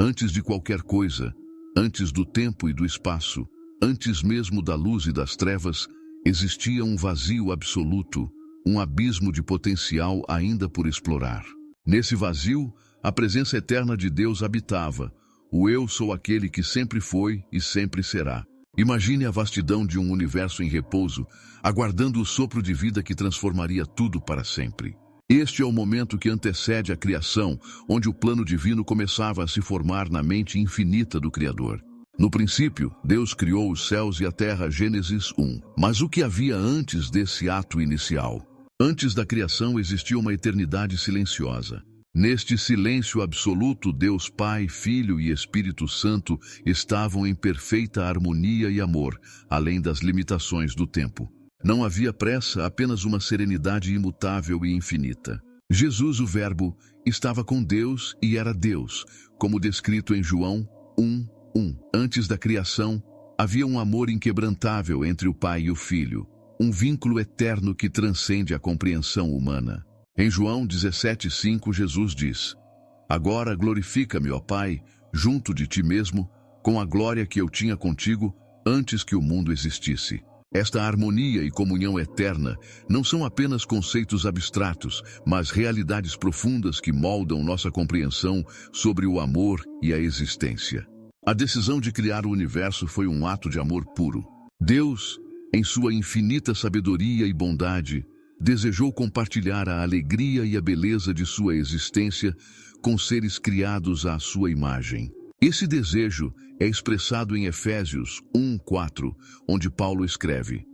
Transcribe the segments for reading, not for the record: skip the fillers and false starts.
Antes de qualquer coisa, antes do tempo e do espaço, antes mesmo da luz e das trevas, existia um vazio absoluto, um abismo de potencial ainda por explorar. Nesse vazio, a presença eterna de Deus habitava. O eu sou aquele que sempre foi e sempre será. Imagine a vastidão de um universo em repouso, aguardando o sopro de vida que transformaria tudo para sempre. Este é o momento que antecede a criação, onde o plano divino começava a se formar na mente infinita do Criador. No princípio, Deus criou os céus e a terra, Gênesis 1. Mas o que havia antes desse ato inicial? Antes da criação existia uma eternidade silenciosa. Neste silêncio absoluto, Deus Pai, Filho e Espírito Santo estavam em perfeita harmonia e amor, além das limitações do tempo. Não havia pressa, apenas uma serenidade imutável e infinita. Jesus, o Verbo, estava com Deus e era Deus, como descrito em João 1:1. Antes da criação, havia um amor inquebrantável entre o Pai e o Filho, um vínculo eterno que transcende a compreensão humana. Em João 17:5, Jesus diz: Agora glorifica-me, ó Pai, junto de ti mesmo, com a glória que eu tinha contigo antes que o mundo existisse. Esta harmonia e comunhão eterna não são apenas conceitos abstratos, mas realidades profundas que moldam nossa compreensão sobre o amor e a existência. A decisão de criar o universo foi um ato de amor puro. Deus, em sua infinita sabedoria e bondade, desejou compartilhar a alegria e a beleza de sua existência com seres criados à sua imagem. Esse desejo é expressado em Efésios 1:4, onde Paulo escreve: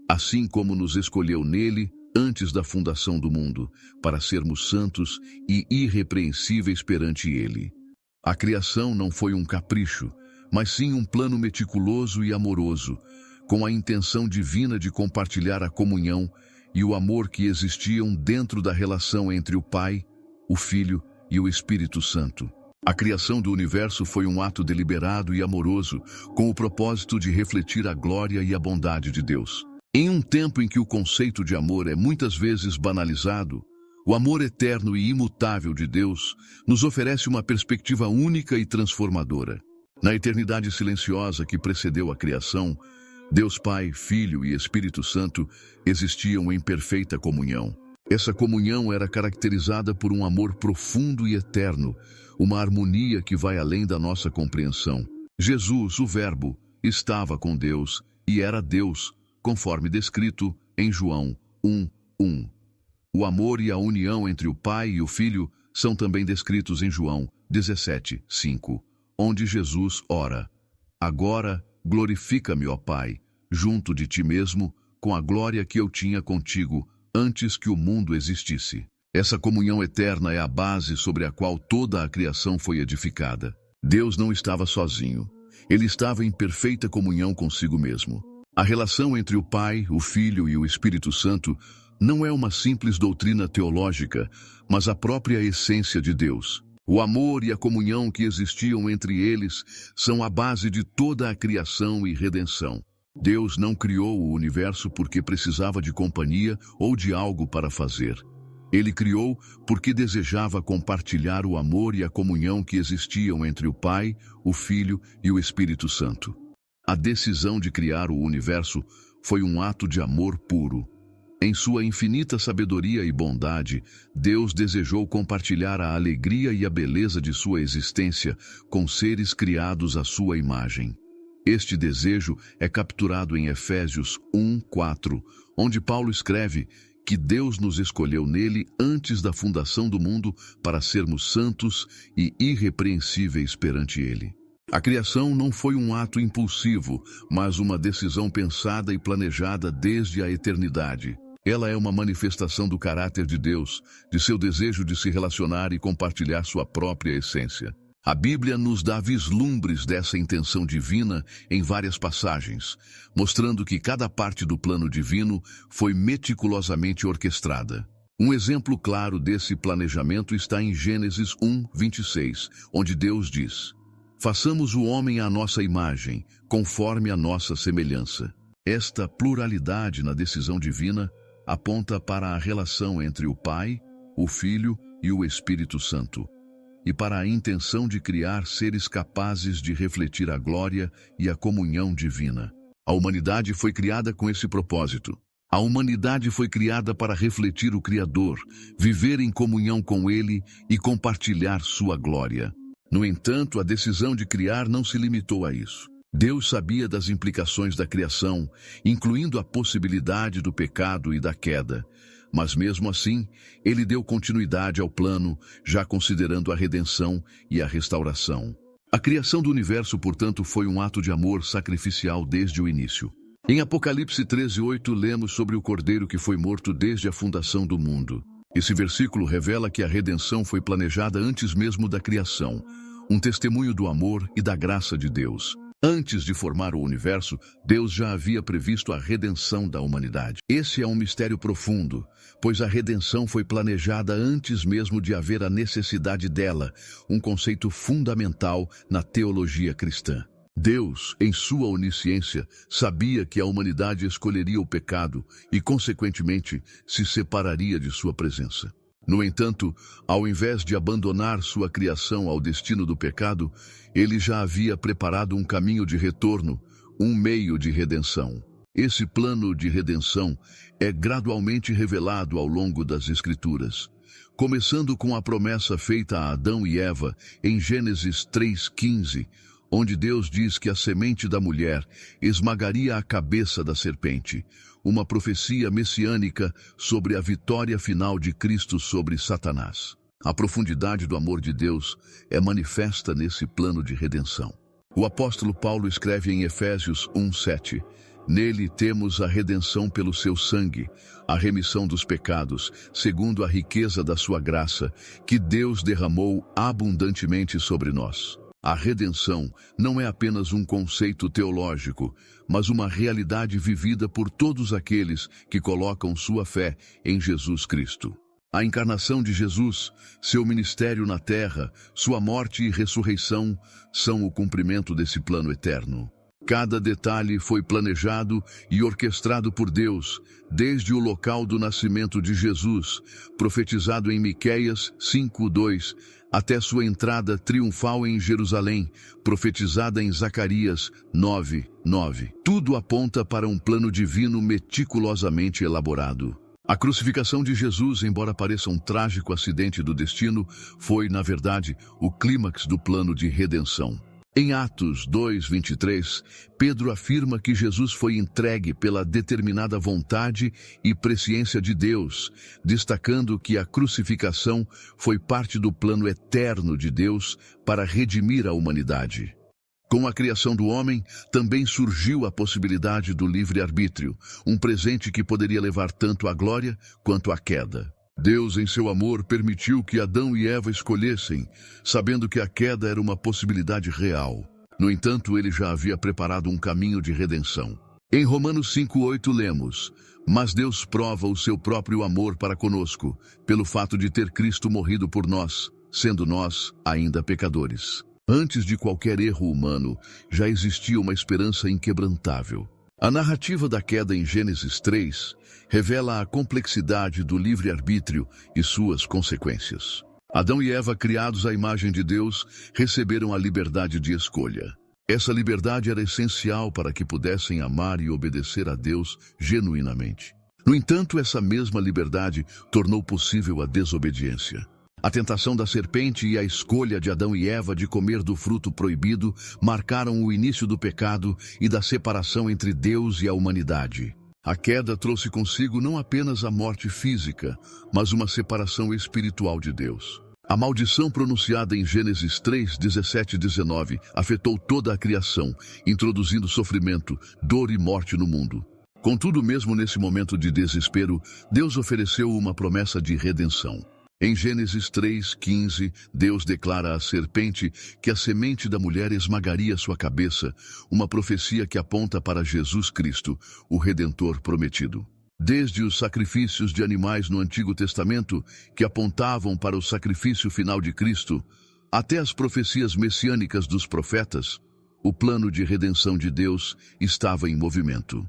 Assim como nos escolheu nele, antes da fundação do mundo, para sermos santos e irrepreensíveis perante ele. A criação não foi um capricho, mas sim um plano meticuloso e amoroso, com a intenção divina de compartilhar a comunhão e o amor que existiam dentro da relação entre o Pai, o Filho e o Espírito Santo. A criação do universo foi um ato deliberado e amoroso, com o propósito de refletir a glória e a bondade de Deus. Em um tempo em que o conceito de amor é muitas vezes banalizado, o amor eterno e imutável de Deus nos oferece uma perspectiva única e transformadora. Na eternidade silenciosa que precedeu a criação, Deus Pai, Filho e Espírito Santo existiam em perfeita comunhão. Essa comunhão era caracterizada por um amor profundo e eterno, uma harmonia que vai além da nossa compreensão. Jesus, o Verbo, estava com Deus e era Deus, conforme descrito em João 1:1. O amor e a união entre o Pai e o Filho são também descritos em João 17:5, onde Jesus ora: Agora glorifica-me, ó Pai, junto de ti mesmo, com a glória que eu tinha contigo antes que o mundo existisse. Essa comunhão eterna é a base sobre a qual toda a criação foi edificada. Deus não estava sozinho. Ele estava em perfeita comunhão consigo mesmo. A relação entre o Pai, o Filho e o Espírito Santo não é uma simples doutrina teológica, mas a própria essência de Deus. O amor e a comunhão que existiam entre eles são a base de toda a criação e redenção. Deus não criou o universo porque precisava de companhia ou de algo para fazer. Ele criou porque desejava compartilhar o amor e a comunhão que existiam entre o Pai, o Filho e o Espírito Santo. A decisão de criar o universo foi um ato de amor puro. Em sua infinita sabedoria e bondade, Deus desejou compartilhar a alegria e a beleza de sua existência com seres criados à sua imagem. Este desejo é capturado em Efésios 1:4, onde Paulo escreve que Deus nos escolheu nele antes da fundação do mundo para sermos santos e irrepreensíveis perante ele. A criação não foi um ato impulsivo, mas uma decisão pensada e planejada desde a eternidade. Ela é uma manifestação do caráter de Deus, de seu desejo de se relacionar e compartilhar sua própria essência. A Bíblia nos dá vislumbres dessa intenção divina em várias passagens, mostrando que cada parte do plano divino foi meticulosamente orquestrada. Um exemplo claro desse planejamento está em Gênesis 1:26, onde Deus diz: Façamos o homem à nossa imagem, conforme a nossa semelhança. Esta pluralidade na decisão divina aponta para a relação entre o Pai, o Filho e o Espírito Santo. e para a intenção de criar seres capazes de refletir a glória e a comunhão divina. A humanidade foi criada com esse propósito. A humanidade foi criada para refletir o Criador, viver em comunhão com Ele e compartilhar sua glória. No entanto, a decisão de criar não se limitou a isso. Deus sabia das implicações da criação, incluindo a possibilidade do pecado e da queda. Mas mesmo assim, Ele deu continuidade ao plano, já considerando a redenção e a restauração. A criação do universo, portanto, foi um ato de amor sacrificial desde o início. Em Apocalipse 13:8, lemos sobre o Cordeiro que foi morto desde a fundação do mundo. Esse versículo revela que a redenção foi planejada antes mesmo da criação, um testemunho do amor e da graça de Deus. Antes de formar o universo, Deus já havia previsto a redenção da humanidade. Esse é um mistério profundo, pois a redenção foi planejada antes mesmo de haver a necessidade dela, um conceito fundamental na teologia cristã. Deus, em sua onisciência, sabia que a humanidade escolheria o pecado e, consequentemente, se separaria de sua presença. No entanto, ao invés de abandonar sua criação ao destino do pecado, Ele já havia preparado um caminho de retorno, um meio de redenção. Esse plano de redenção é gradualmente revelado ao longo das Escrituras, começando com a promessa feita a Adão e Eva em Gênesis 3:15, onde Deus diz que a semente da mulher esmagaria a cabeça da serpente, uma profecia messiânica sobre a vitória final de Cristo sobre Satanás. A profundidade do amor de Deus é manifesta nesse plano de redenção. O apóstolo Paulo escreve em Efésios 1:7, "Nele temos a redenção pelo seu sangue, a remissão dos pecados, segundo a riqueza da sua graça, que Deus derramou abundantemente sobre nós." A redenção não é apenas um conceito teológico, mas uma realidade vivida por todos aqueles que colocam sua fé em Jesus Cristo. A encarnação de Jesus, seu ministério na terra, sua morte e ressurreição são o cumprimento desse plano eterno. Cada detalhe foi planejado e orquestrado por Deus, desde o local do nascimento de Jesus, profetizado em Miqueias 5:2, até sua entrada triunfal em Jerusalém, profetizada em Zacarias 9:9. Tudo aponta para um plano divino meticulosamente elaborado. A crucificação de Jesus, embora pareça um trágico acidente do destino, foi, na verdade, o clímax do plano de redenção. Em Atos 2:23, Pedro afirma que Jesus foi entregue pela determinada vontade e presciência de Deus, destacando que a crucificação foi parte do plano eterno de Deus para redimir a humanidade. Com a criação do homem, também surgiu a possibilidade do livre-arbítrio, um presente que poderia levar tanto à glória quanto à queda. Deus, em seu amor, permitiu que Adão e Eva escolhessem, sabendo que a queda era uma possibilidade real. No entanto, Ele já havia preparado um caminho de redenção. Em Romanos 5:8 lemos, "Mas Deus prova o seu próprio amor para conosco, pelo fato de ter Cristo morrido por nós, sendo nós ainda pecadores." Antes de qualquer erro humano, já existia uma esperança inquebrantável. A narrativa da queda em Gênesis 3 revela a complexidade do livre-arbítrio e suas consequências. Adão e Eva, criados à imagem de Deus, receberam a liberdade de escolha. Essa liberdade era essencial para que pudessem amar e obedecer a Deus genuinamente. No entanto, essa mesma liberdade tornou possível a desobediência. A tentação da serpente e a escolha de Adão e Eva de comer do fruto proibido marcaram o início do pecado e da separação entre Deus e a humanidade. A queda trouxe consigo não apenas a morte física, mas uma separação espiritual de Deus. A maldição pronunciada em Gênesis 3:17-19 afetou toda a criação, introduzindo sofrimento, dor e morte no mundo. Contudo, mesmo nesse momento de desespero, Deus ofereceu uma promessa de redenção. Em Gênesis 3:15, Deus declara à serpente que a semente da mulher esmagaria sua cabeça, uma profecia que aponta para Jesus Cristo, o Redentor prometido. Desde os sacrifícios de animais no Antigo Testamento, que apontavam para o sacrifício final de Cristo, até as profecias messiânicas dos profetas, o plano de redenção de Deus estava em movimento.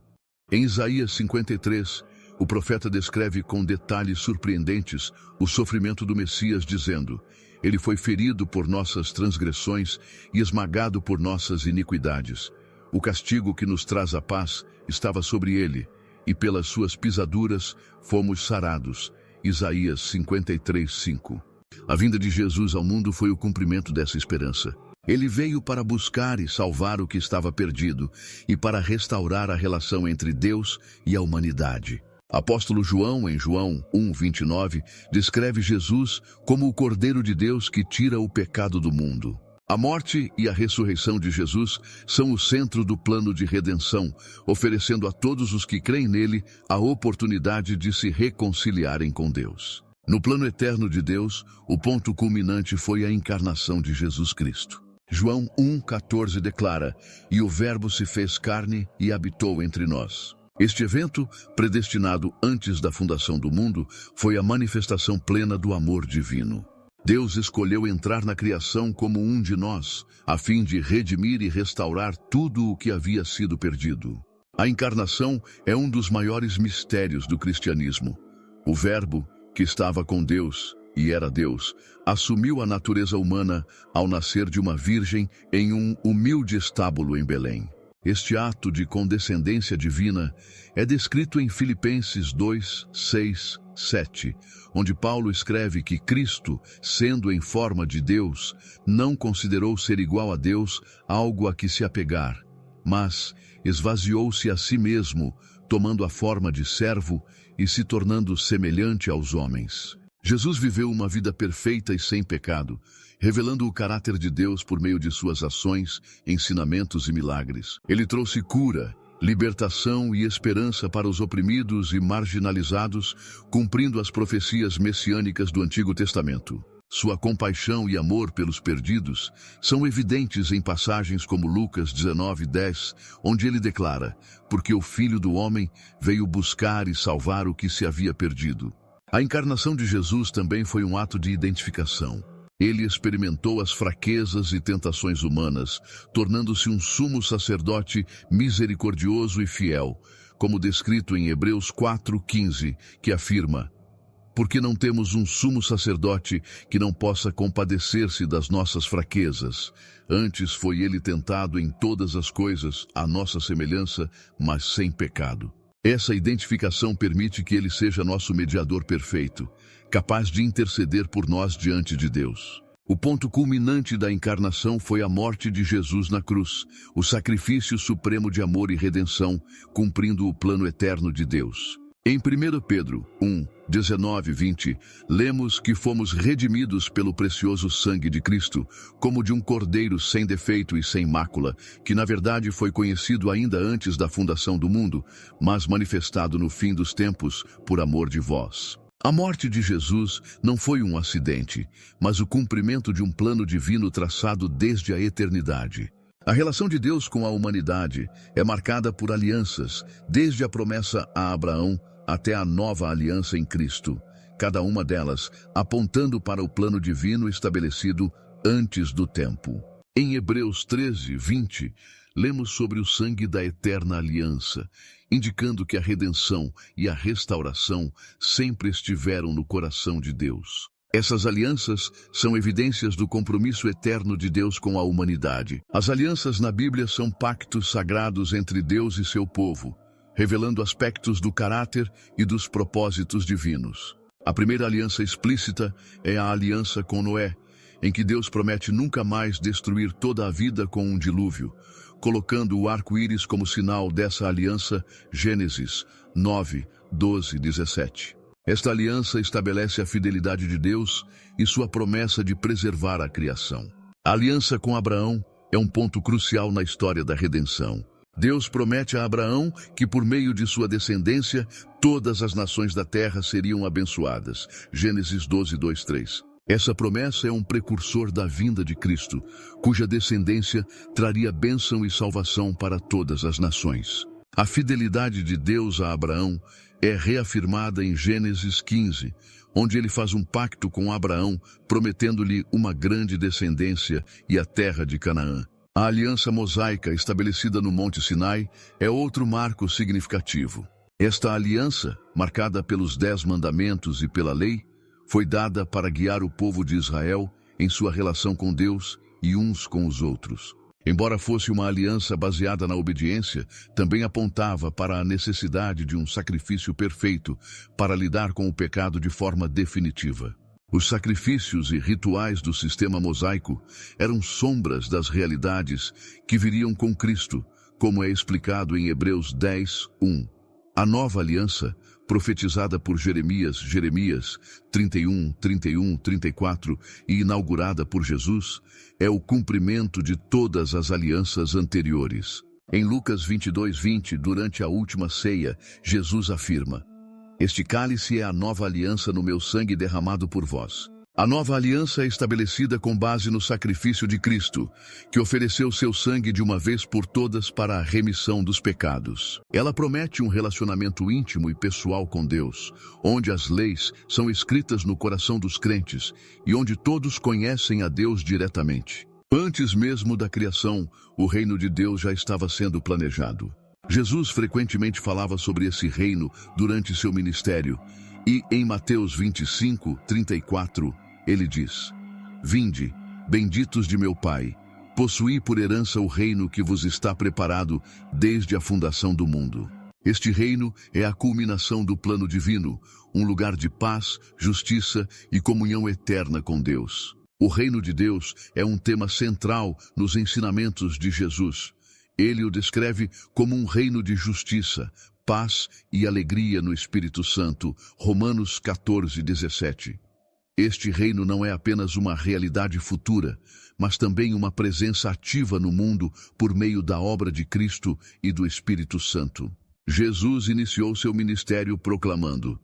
Em Isaías 53, o profeta descreve com detalhes surpreendentes o sofrimento do Messias, dizendo, Ele foi ferido por nossas transgressões e esmagado por nossas iniquidades. O castigo que nos traz a paz estava sobre ele, e pelas suas pisaduras fomos sarados. Isaías 53:5. A vinda de Jesus ao mundo foi o cumprimento dessa esperança. Ele veio para buscar e salvar o que estava perdido e para restaurar a relação entre Deus e a humanidade. Apóstolo João, em João 1:29, descreve Jesus como o Cordeiro de Deus que tira o pecado do mundo. A morte e a ressurreição de Jesus são o centro do plano de redenção, oferecendo a todos os que creem nele a oportunidade de se reconciliarem com Deus. No plano eterno de Deus, o ponto culminante foi a encarnação de Jesus Cristo. João 1:14 declara: "E o Verbo se fez carne e habitou entre nós." Este evento, predestinado antes da fundação do mundo, foi a manifestação plena do amor divino. Deus escolheu entrar na criação como um de nós, a fim de redimir e restaurar tudo o que havia sido perdido. A encarnação é um dos maiores mistérios do cristianismo. O Verbo, que estava com Deus e era Deus, assumiu a natureza humana ao nascer de uma virgem em um humilde estábulo em Belém. Este ato de condescendência divina é descrito em Filipenses 2:6-7, onde Paulo escreve que Cristo, sendo em forma de Deus, não considerou ser igual a Deus algo a que se apegar, mas esvaziou-se a si mesmo, tomando a forma de servo e se tornando semelhante aos homens. Jesus viveu uma vida perfeita e sem pecado, revelando o caráter de Deus por meio de suas ações, ensinamentos e milagres. Ele trouxe cura, libertação e esperança para os oprimidos e marginalizados, cumprindo as profecias messiânicas do Antigo Testamento. Sua compaixão e amor pelos perdidos são evidentes em passagens como Lucas 19:10, onde ele declara: "Porque o Filho do Homem veio buscar e salvar o que se havia perdido." A encarnação de Jesus também foi um ato de identificação. Ele experimentou as fraquezas e tentações humanas, tornando-se um sumo sacerdote misericordioso e fiel, como descrito em Hebreus 4:15, que afirma: "Porque não temos um sumo sacerdote que não possa compadecer-se das nossas fraquezas. Antes foi ele tentado em todas as coisas, à nossa semelhança, mas sem pecado." Essa identificação permite que ele seja nosso mediador perfeito, capaz de interceder por nós diante de Deus. O ponto culminante da encarnação foi a morte de Jesus na cruz, o sacrifício supremo de amor e redenção, cumprindo o plano eterno de Deus. Em 1 Pedro 1:19-20, lemos que fomos redimidos pelo precioso sangue de Cristo, como de um cordeiro sem defeito e sem mácula, que na verdade foi conhecido ainda antes da fundação do mundo, mas manifestado no fim dos tempos por amor de vós. A morte de Jesus não foi um acidente, mas o cumprimento de um plano divino traçado desde a eternidade. A relação de Deus com a humanidade é marcada por alianças, desde a promessa a Abraão até a nova aliança em Cristo, cada uma delas apontando para o plano divino estabelecido antes do tempo. Em Hebreus 13:20, lemos sobre o sangue da eterna aliança, indicando que a redenção e a restauração sempre estiveram no coração de Deus. Essas alianças são evidências do compromisso eterno de Deus com a humanidade. As alianças na Bíblia são pactos sagrados entre Deus e seu povo, revelando aspectos do caráter e dos propósitos divinos. A primeira aliança explícita é a aliança com Noé, em que Deus promete nunca mais destruir toda a vida com um dilúvio, colocando o arco-íris como sinal dessa aliança. Gênesis 9:12-17. Esta aliança estabelece a fidelidade de Deus e sua promessa de preservar a criação. A aliança com Abraão é um ponto crucial na história da redenção. Deus promete a Abraão que por meio de sua descendência todas as nações da terra seriam abençoadas. Gênesis 12:2-3. Essa promessa é um precursor da vinda de Cristo, cuja descendência traria bênção e salvação para todas as nações. A fidelidade de Deus a Abraão é reafirmada em Gênesis 15, onde ele faz um pacto com Abraão, prometendo-lhe uma grande descendência e a terra de Canaã. A aliança mosaica estabelecida no Monte Sinai é outro marco significativo. Esta aliança, marcada pelos 10 mandamentos e pela lei, foi dada para guiar o povo de Israel em sua relação com Deus e uns com os outros. Embora fosse uma aliança baseada na obediência, também apontava para a necessidade de um sacrifício perfeito para lidar com o pecado de forma definitiva. Os sacrifícios e rituais do sistema mosaico eram sombras das realidades que viriam com Cristo, como é explicado em Hebreus 10, 1. A nova aliança, profetizada por Jeremias 31, 31, 34 e inaugurada por Jesus, é o cumprimento de todas as alianças anteriores. Em Lucas 22, 20, durante a última ceia, Jesus afirma: "Este cálice é a nova aliança no meu sangue derramado por vós." A nova aliança é estabelecida com base no sacrifício de Cristo, que ofereceu seu sangue de uma vez por todas para a remissão dos pecados. Ela promete um relacionamento íntimo e pessoal com Deus, onde as leis são escritas no coração dos crentes e onde todos conhecem a Deus diretamente. Antes mesmo da criação, o reino de Deus já estava sendo planejado. Jesus frequentemente falava sobre esse reino durante seu ministério, e em Mateus 25, 34, ele diz: "Vinde, benditos de meu Pai, possuí por herança o reino que vos está preparado desde a fundação do mundo." Este reino é a culminação do plano divino, um lugar de paz, justiça e comunhão eterna com Deus. O reino de Deus é um tema central nos ensinamentos de Jesus. Ele o descreve como um reino de justiça, paz e alegria no Espírito Santo, Romanos 14, 17. Este reino não é apenas uma realidade futura, mas também uma presença ativa no mundo por meio da obra de Cristo e do Espírito Santo. Jesus iniciou seu ministério proclamando: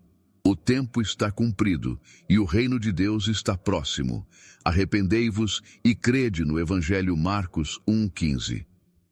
"O tempo está cumprido e o reino de Deus está próximo. Arrependei-vos e crede no Evangelho." Marcos 1,15.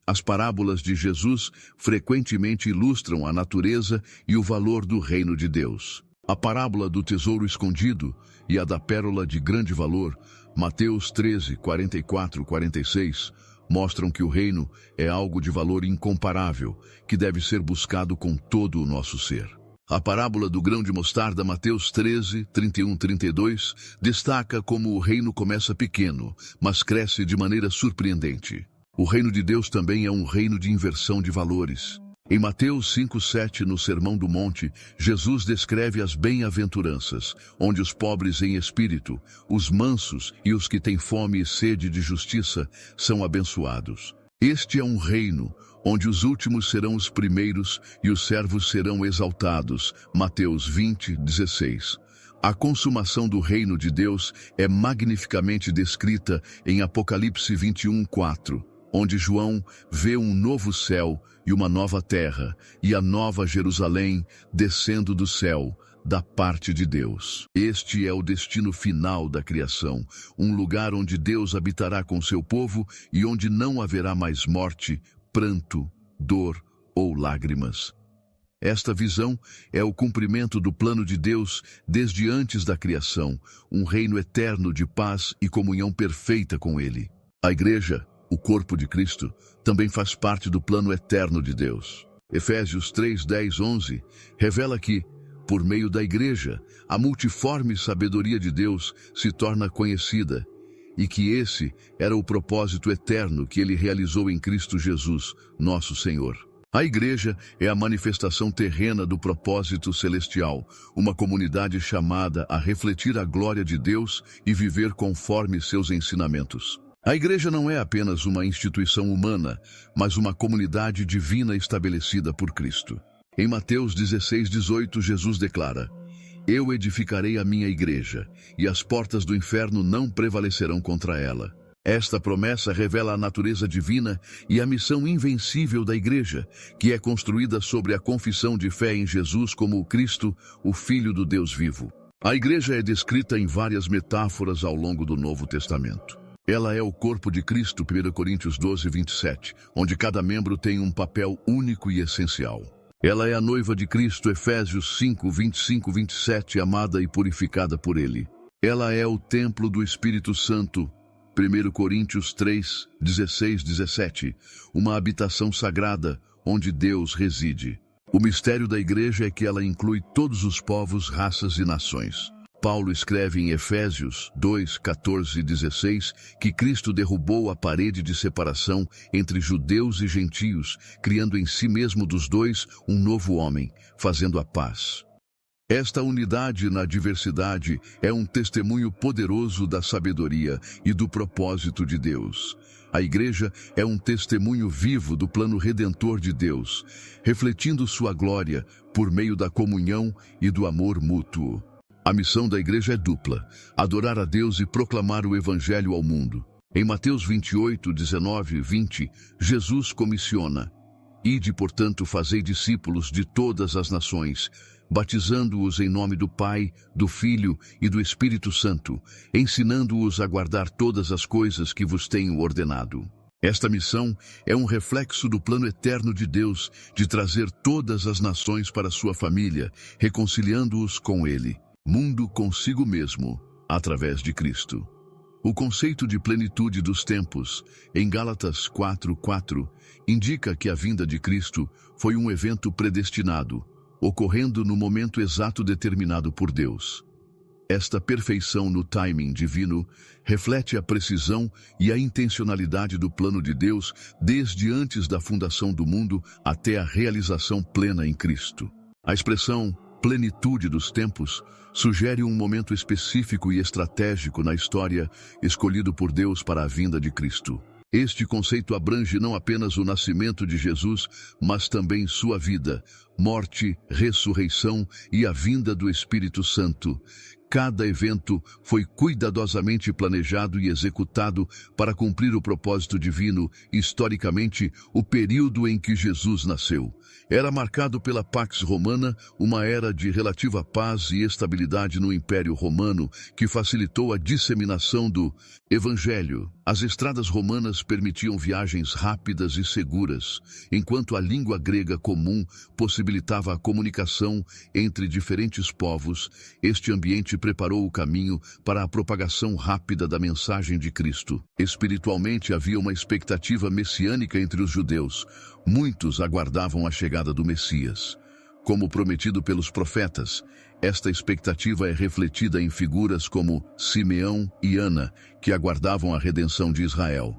As parábolas de Jesus frequentemente ilustram a natureza e o valor do reino de Deus. A parábola do tesouro escondido e a da pérola de grande valor, Mateus 13, 44, 46, mostram que o reino é algo de valor incomparável, que deve ser buscado com todo o nosso ser. A parábola do grão de mostarda, Mateus 13, 31, 32, destaca como o reino começa pequeno, mas cresce de maneira surpreendente. O reino de Deus também é um reino de inversão de valores. Em Mateus 5:7, no Sermão do Monte, Jesus descreve as bem-aventuranças, onde os pobres em espírito, os mansos e os que têm fome e sede de justiça são abençoados. Este é um reino onde os últimos serão os primeiros e os servos serão exaltados. Mateus 20:16. A consumação do reino de Deus é magnificamente descrita em Apocalipse 21:4. Onde João vê um novo céu e uma nova terra, e a nova Jerusalém descendo do céu, da parte de Deus. Este é o destino final da criação, um lugar onde Deus habitará com seu povo e onde não haverá mais morte, pranto, dor ou lágrimas. Esta visão é o cumprimento do plano de Deus desde antes da criação, um reino eterno de paz e comunhão perfeita com Ele. A Igreja, o corpo de Cristo, também faz parte do plano eterno de Deus. Efésios 3, 10, 11 revela que, por meio da Igreja, a multiforme sabedoria de Deus se torna conhecida e que esse era o propósito eterno que Ele realizou em Cristo Jesus, nosso Senhor. A Igreja é a manifestação terrena do propósito celestial, uma comunidade chamada a refletir a glória de Deus e viver conforme seus ensinamentos. A Igreja não é apenas uma instituição humana, mas uma comunidade divina estabelecida por Cristo. Em Mateus 16, 18, Jesus declara: "Eu edificarei a minha Igreja, e as portas do inferno não prevalecerão contra ela." Esta promessa revela a natureza divina e a missão invencível da Igreja, que é construída sobre a confissão de fé em Jesus como o Cristo, o Filho do Deus vivo. A Igreja é descrita em várias metáforas ao longo do Novo Testamento. Ela é o corpo de Cristo, 1 Coríntios 12, 27, onde cada membro tem um papel único e essencial. Ela é a noiva de Cristo, Efésios 5, 25, 27, amada e purificada por Ele. Ela é o templo do Espírito Santo, 1 Coríntios 3, 16, 17, uma habitação sagrada onde Deus reside. O mistério da Igreja é que ela inclui todos os povos, raças e nações. Paulo escreve em Efésios 2, 14 e 16 que Cristo derrubou a parede de separação entre judeus e gentios, criando em si mesmo dos dois um novo homem, fazendo a paz. Esta unidade na diversidade é um testemunho poderoso da sabedoria e do propósito de Deus. A Igreja é um testemunho vivo do plano redentor de Deus, refletindo sua glória por meio da comunhão e do amor mútuo. A missão da Igreja é dupla: adorar a Deus e proclamar o Evangelho ao mundo. Em Mateus 28, 19 e 20, Jesus comissiona: Ide, portanto, fazei discípulos de todas as nações, batizando-os em nome do Pai, do Filho e do Espírito Santo, ensinando-os a guardar todas as coisas que vos tenho ordenado. Esta missão é um reflexo do plano eterno de Deus de trazer todas as nações para sua família, reconciliando-os com Ele, mundo consigo mesmo, através de Cristo. O conceito de plenitude dos tempos, em Gálatas 4:4, indica que a vinda de Cristo foi um evento predestinado, ocorrendo no momento exato determinado por Deus. Esta perfeição no timing divino reflete a precisão e a intencionalidade do plano de Deus desde antes da fundação do mundo até a realização plena em Cristo. A expressão plenitude dos tempos sugere um momento específico e estratégico na história escolhido por Deus para a vinda de Cristo. Este conceito abrange não apenas o nascimento de Jesus, mas também sua vida, morte, ressurreição e a vinda do Espírito Santo. Cada evento foi cuidadosamente planejado e executado para cumprir o propósito divino. Historicamente, o período em que Jesus nasceu era marcado pela Pax Romana, uma era de relativa paz e estabilidade no Império Romano, que facilitou a disseminação do Evangelho. As estradas romanas permitiam viagens rápidas e seguras, enquanto a língua grega comum possibilitava a comunicação entre diferentes povos. Este ambiente preparou o caminho para a propagação rápida da mensagem de Cristo. Espiritualmente, havia uma expectativa messiânica entre os judeus. Muitos aguardavam a chegada do Messias. Como prometido pelos profetas, esta expectativa é refletida em figuras como Simeão e Ana, que aguardavam a redenção de Israel.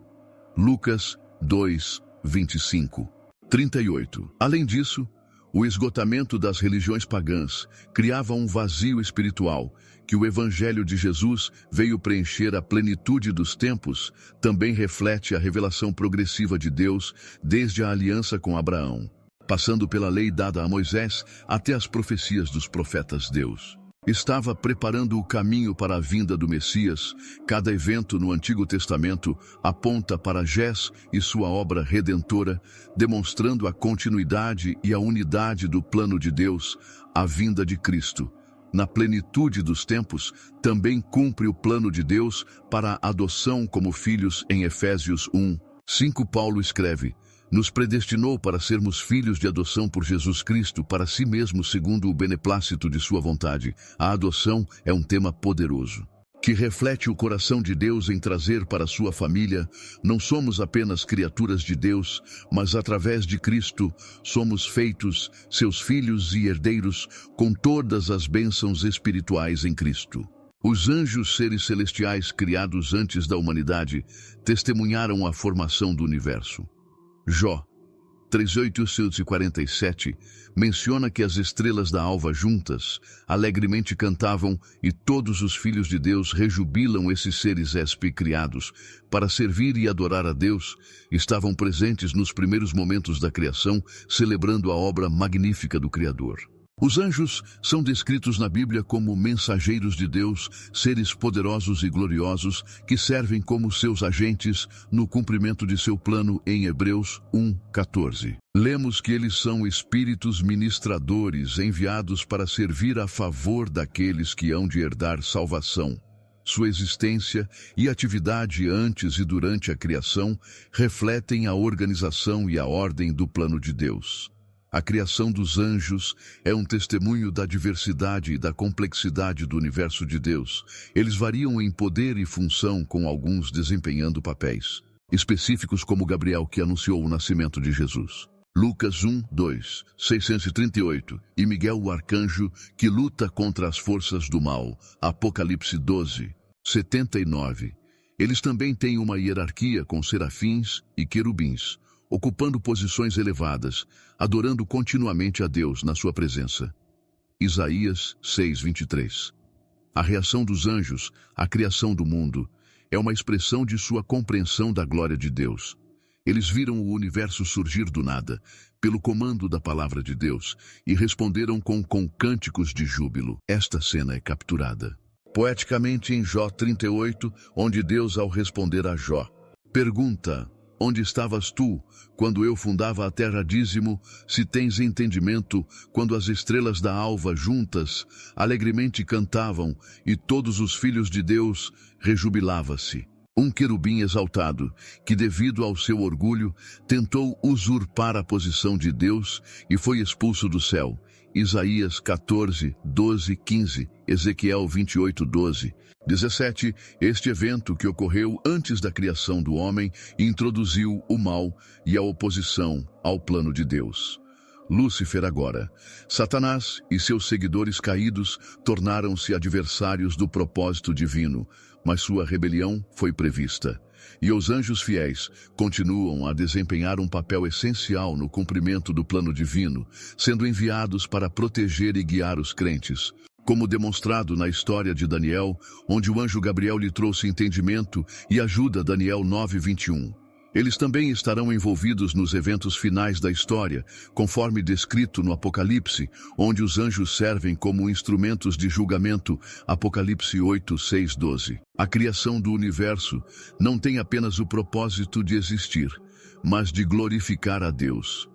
Lucas 2, 25, 38. Além disso, o esgotamento das religiões pagãs criava um vazio espiritual, que o Evangelho de Jesus veio preencher. A plenitude dos tempos também reflete a revelação progressiva de Deus desde a aliança com Abraão, passando pela lei dada a Moisés até as profecias dos profetas. Deus estava preparando o caminho para a vinda do Messias. Cada evento no Antigo Testamento aponta para Jes e sua obra redentora, demonstrando a continuidade e a unidade do plano de Deus. A vinda de Cristo, na plenitude dos tempos, também cumpre o plano de Deus para a adoção como filhos. Em Efésios 1, 5, Paulo escreve: nos predestinou para sermos filhos de adoção por Jesus Cristo para si mesmo, segundo o beneplácito de sua vontade. A adoção é um tema poderoso, que reflete o coração de Deus em trazer para sua família. Não somos apenas criaturas de Deus, mas através de Cristo somos feitos seus filhos e herdeiros com todas as bênçãos espirituais em Cristo. Os anjos, seres celestiais criados antes da humanidade, testemunharam a formação do universo. Jó 3:847 menciona que as estrelas da alva juntas alegremente cantavam, e todos os filhos de Deus rejubilam. Esses seres criados para servir e adorar a Deus estavam presentes nos primeiros momentos da criação, celebrando a obra magnífica do Criador. Os anjos são descritos na Bíblia como mensageiros de Deus, seres poderosos e gloriosos que servem como seus agentes no cumprimento de seu plano. Em Hebreus 1:14, lemos que eles são espíritos ministradores enviados para servir a favor daqueles que hão de herdar salvação. Sua existência e atividade antes e durante a criação refletem a organização e a ordem do plano de Deus. A criação dos anjos é um testemunho da diversidade e da complexidade do universo de Deus. Eles variam em poder e função, com alguns desempenhando papéis específicos, como Gabriel, que anunciou o nascimento de Jesus. Lucas 1, 2, 638, e Miguel o arcanjo, que luta contra as forças do mal, Apocalipse 12, 79. Eles também têm uma hierarquia com serafins e querubins, ocupando posições elevadas, adorando continuamente a Deus na sua presença. Isaías 6, 23. A reação dos anjos à criação do mundo é uma expressão de sua compreensão da glória de Deus. Eles viram o universo surgir do nada, pelo comando da palavra de Deus, e responderam com cânticos de júbilo. Esta cena é capturada poeticamente em Jó 38, onde Deus, ao responder a Jó, pergunta: onde estavas tu, quando eu fundava a terra? Dízimo, se tens entendimento, quando as estrelas da alva juntas alegremente cantavam, e todos os filhos de Deus rejubilava-se. Um querubim exaltado, que devido ao seu orgulho, tentou usurpar a posição de Deus e foi expulso do céu. Isaías 14, 12, 15, Ezequiel 28, 12. 17. Este evento, que ocorreu antes da criação do homem, introduziu o mal e a oposição ao plano de Deus. Lúcifer agora. Satanás e seus seguidores caídos tornaram-se adversários do propósito divino, mas sua rebelião foi prevista. E os anjos fiéis continuam a desempenhar um papel essencial no cumprimento do plano divino, sendo enviados para proteger e guiar os crentes, como demonstrado na história de Daniel, onde o anjo Gabriel lhe trouxe entendimento e ajuda. Daniel 9, 21. Eles também estarão envolvidos nos eventos finais da história, conforme descrito no Apocalipse, onde os anjos servem como instrumentos de julgamento. Apocalipse 8, 6, 12. A criação do universo não tem apenas o propósito de existir, mas de glorificar a Deus.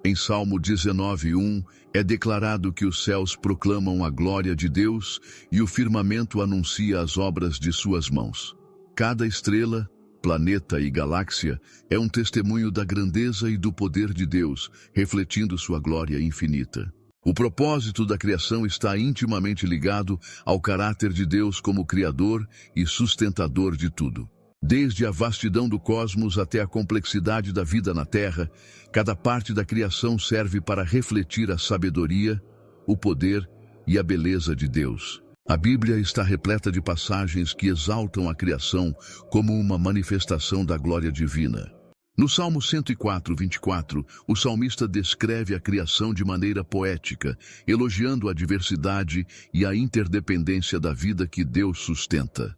Em Salmo 19, 1, é declarado que os céus proclamam a glória de Deus e o firmamento anuncia as obras de suas mãos. Cada estrela, planeta e galáxia é um testemunho da grandeza e do poder de Deus, refletindo sua glória infinita. O propósito da criação está intimamente ligado ao caráter de Deus como Criador e sustentador de tudo. Desde a vastidão do cosmos até a complexidade da vida na Terra, cada parte da criação serve para refletir a sabedoria, o poder e a beleza de Deus. A Bíblia está repleta de passagens que exaltam a criação como uma manifestação da glória divina. No Salmo 104, 24, o salmista descreve a criação de maneira poética, elogiando a diversidade e a interdependência da vida que Deus sustenta.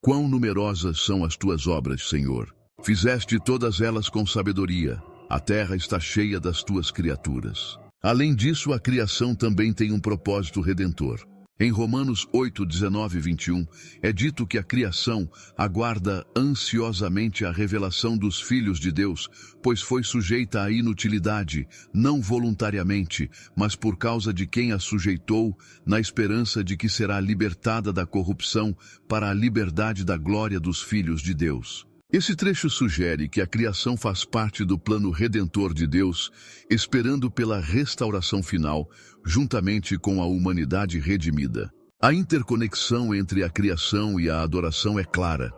Quão numerosas são as tuas obras, Senhor! Fizeste todas elas com sabedoria. A terra está cheia das tuas criaturas. Além disso, a criação também tem um propósito redentor. Em Romanos 8, 19 e 21, é dito que a criação aguarda ansiosamente a revelação dos filhos de Deus, pois foi sujeita à inutilidade, não voluntariamente, mas por causa de quem a sujeitou, na esperança de que será libertada da corrupção para a liberdade da glória dos filhos de Deus. Esse trecho sugere que a criação faz parte do plano redentor de Deus, esperando pela restauração final, juntamente com a humanidade redimida. A interconexão entre a criação e a adoração é clara.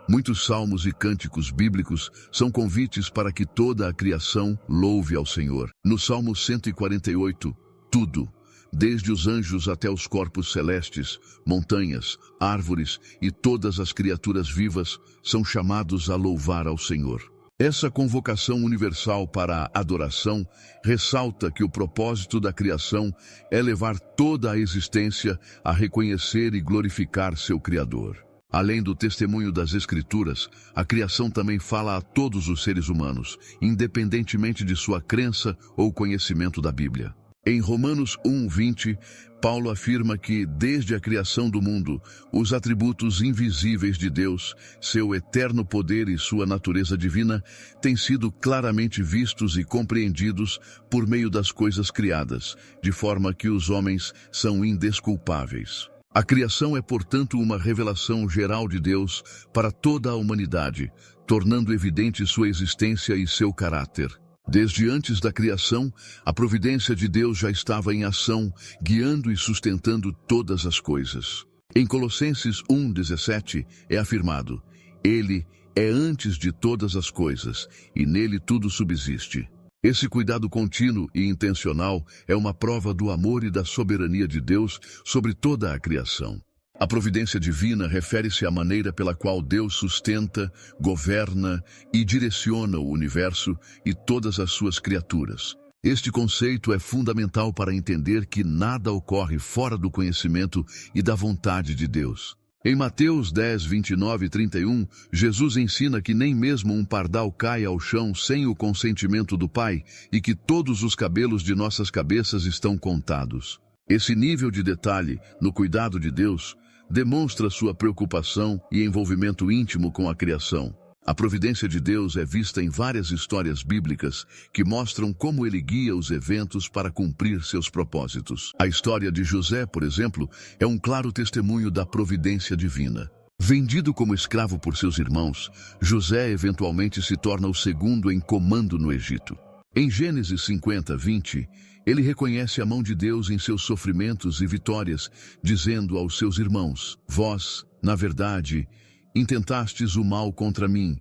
Muitos salmos e cânticos bíblicos são convites para que toda a criação louve ao Senhor. No Salmo 148, tudo, desde os anjos até os corpos celestes, montanhas, árvores e todas as criaturas vivas, são chamados a louvar ao Senhor. Essa convocação universal para a adoração ressalta que o propósito da criação é levar toda a existência a reconhecer e glorificar seu Criador. Além do testemunho das Escrituras, a criação também fala a todos os seres humanos, independentemente de sua crença ou conhecimento da Bíblia. Em Romanos 1, 20, Paulo afirma que, desde a criação do mundo, os atributos invisíveis de Deus, seu eterno poder e sua natureza divina, têm sido claramente vistos e compreendidos por meio das coisas criadas, de forma que os homens são indesculpáveis. A criação é, portanto, uma revelação geral de Deus para toda a humanidade, tornando evidente sua existência e seu caráter. Desde antes da criação, a providência de Deus já estava em ação, guiando e sustentando todas as coisas. Em Colossenses 1,17 é afirmado: Ele é antes de todas as coisas, e nele tudo subsiste. Esse cuidado contínuo e intencional é uma prova do amor e da soberania de Deus sobre toda a criação. A providência divina refere-se à maneira pela qual Deus sustenta, governa e direciona o universo e todas as suas criaturas. Este conceito é fundamental para entender que nada ocorre fora do conhecimento e da vontade de Deus. Em Mateus 10, 29 e 31, Jesus ensina que nem mesmo um pardal cai ao chão sem o consentimento do Pai e que todos os cabelos de nossas cabeças estão contados. Esse nível de detalhe no cuidado de Deus demonstra sua preocupação e envolvimento íntimo com a criação. A providência de Deus é vista em várias histórias bíblicas que mostram como ele guia os eventos para cumprir seus propósitos. A história de José, por exemplo, é um claro testemunho da providência divina. Vendido como escravo por seus irmãos, José eventualmente se torna o segundo em comando no Egito. Em Gênesis 50, 20, ele reconhece a mão de Deus em seus sofrimentos e vitórias, dizendo aos seus irmãos: "Vós, na verdade, intentastes o mal contra mim,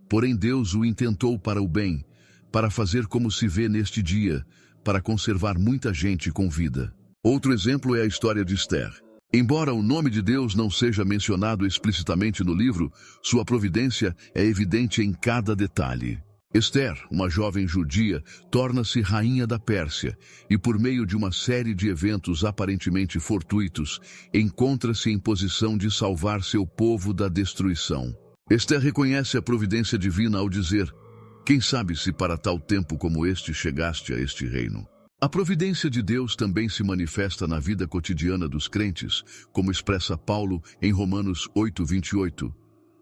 porém Deus o intentou para o bem, para fazer como se vê neste dia, para conservar muita gente com vida." Outro exemplo é a história de Esther. Embora o nome de Deus não seja mencionado explicitamente no livro, sua providência é evidente em cada detalhe. Esther, uma jovem judia, torna-se rainha da Pérsia e, por meio de uma série de eventos aparentemente fortuitos, encontra-se em posição de salvar seu povo da destruição. Esther reconhece a providência divina ao dizer: "Quem sabe se para tal tempo como este chegaste a este reino?" A providência de Deus também se manifesta na vida cotidiana dos crentes, como expressa Paulo em Romanos 8, 28.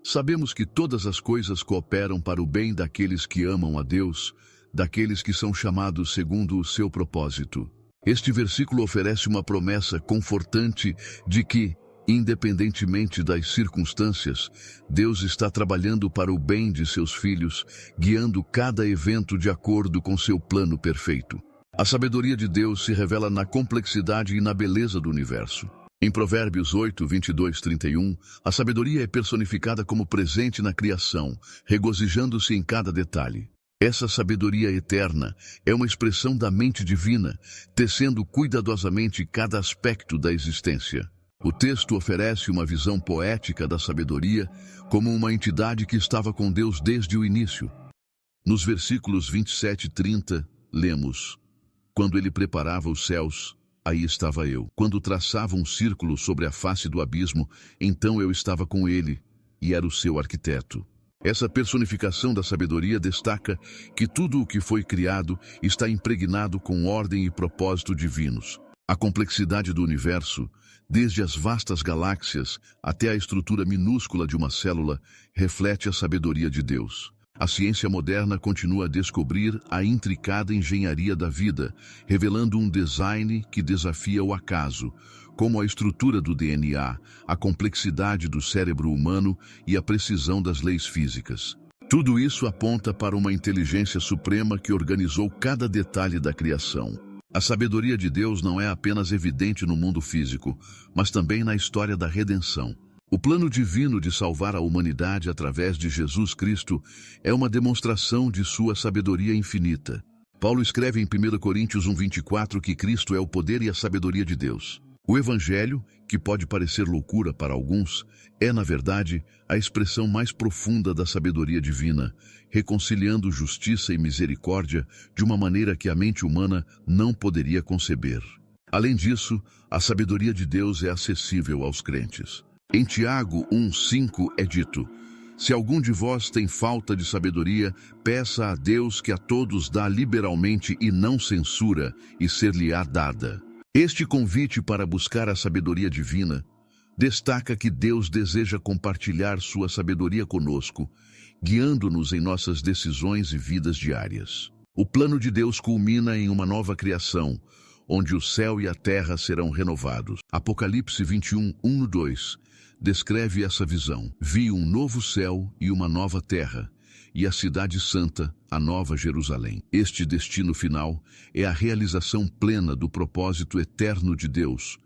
Sabemos que todas as coisas cooperam para o bem daqueles que amam a Deus, daqueles que são chamados segundo o seu propósito. Este versículo oferece uma promessa confortante de que, independentemente das circunstâncias, Deus está trabalhando para o bem de seus filhos, guiando cada evento de acordo com seu plano perfeito. A sabedoria de Deus se revela na complexidade e na beleza do universo. Em Provérbios 8, 22, 31, a sabedoria é personificada como presente na criação, regozijando-se em cada detalhe. Essa sabedoria eterna é uma expressão da mente divina, tecendo cuidadosamente cada aspecto da existência. O texto oferece uma visão poética da sabedoria como uma entidade que estava com Deus desde o início. Nos versículos 27 e 30, lemos: "Quando ele preparava os céus, aí estava eu. Quando traçava um círculo sobre a face do abismo, então eu estava com ele, e era o seu arquiteto." Essa personificação da sabedoria destaca que tudo o que foi criado está impregnado com ordem e propósito divinos. A complexidade do universo, desde as vastas galáxias até a estrutura minúscula de uma célula, reflete a sabedoria de Deus. A ciência moderna continua a descobrir a intricada engenharia da vida, revelando um design que desafia o acaso, como a estrutura do DNA, a complexidade do cérebro humano e a precisão das leis físicas. Tudo isso aponta para uma inteligência suprema que organizou cada detalhe da criação. A sabedoria de Deus não é apenas evidente no mundo físico, mas também na história da redenção. O plano divino de salvar a humanidade através de Jesus Cristo é uma demonstração de sua sabedoria infinita. Paulo escreve em 1 Coríntios 1:24 que Cristo é o poder e a sabedoria de Deus. O Evangelho, que pode parecer loucura para alguns, é, na verdade, a expressão mais profunda da sabedoria divina, reconciliando justiça e misericórdia de uma maneira que a mente humana não poderia conceber. Além disso, a sabedoria de Deus é acessível aos crentes. Em Tiago 1:5 é dito: "Se algum de vós tem falta de sabedoria, peça a Deus que a todos dá liberalmente e não censura, e ser-lhe-á dada." Este convite para buscar a sabedoria divina destaca que Deus deseja compartilhar sua sabedoria conosco, guiando-nos em nossas decisões e vidas diárias. O plano de Deus culmina em uma nova criação, onde o céu e a terra serão renovados. Apocalipse 21, 1-2 descreve essa visão. "Vi um novo céu e uma nova terra, e a cidade santa, a nova Jerusalém." Este destino final é a realização plena do propósito eterno de Deus,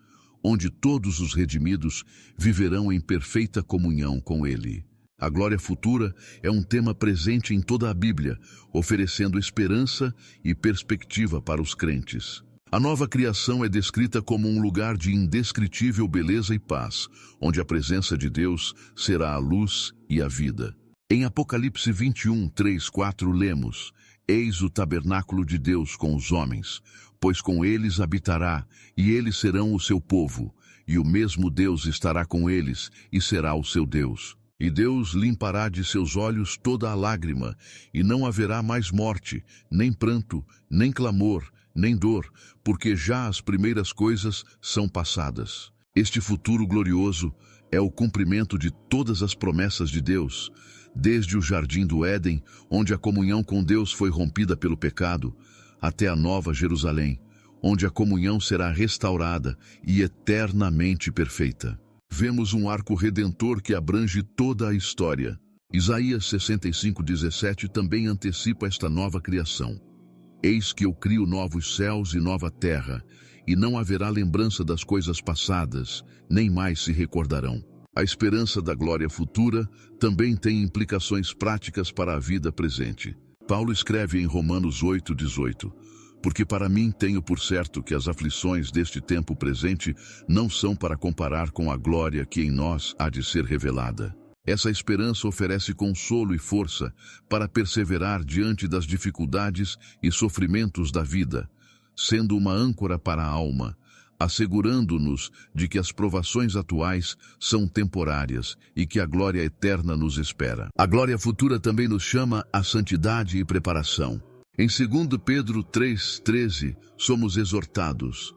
onde todos os redimidos viverão em perfeita comunhão com Ele. A glória futura é um tema presente em toda a Bíblia, oferecendo esperança e perspectiva para os crentes. A nova criação é descrita como um lugar de indescritível beleza e paz, onde a presença de Deus será a luz e a vida. Em Apocalipse 21, 3, 4 lemos: Eis o tabernáculo de Deus com os homens, pois com eles habitará, e eles serão o seu povo, e o mesmo Deus estará com eles, e será o seu Deus. E Deus limpará de seus olhos toda a lágrima, e não haverá mais morte, nem pranto, nem clamor, nem dor, porque já as primeiras coisas são passadas. Este futuro glorioso é o cumprimento de todas as promessas de Deus, desde o jardim do Éden, onde a comunhão com Deus foi rompida pelo pecado, até a nova Jerusalém, onde a comunhão será restaurada e eternamente perfeita. Vemos um arco redentor que abrange toda a história. Isaías 65:17 também antecipa esta nova criação. Eis que eu crio novos céus e nova terra, e não haverá lembrança das coisas passadas, nem mais se recordarão. A esperança da glória futura também tem implicações práticas para a vida presente. Paulo escreve em Romanos 8:18: Porque para mim tenho por certo que as aflições deste tempo presente não são para comparar com a glória que em nós há de ser revelada. Essa esperança oferece consolo e força para perseverar diante das dificuldades e sofrimentos da vida, sendo uma âncora para a alma, assegurando-nos de que as provações atuais são temporárias e que a glória eterna nos espera. A glória futura também nos chama à santidade e preparação. Em 2 Pedro 3:13, somos exortados: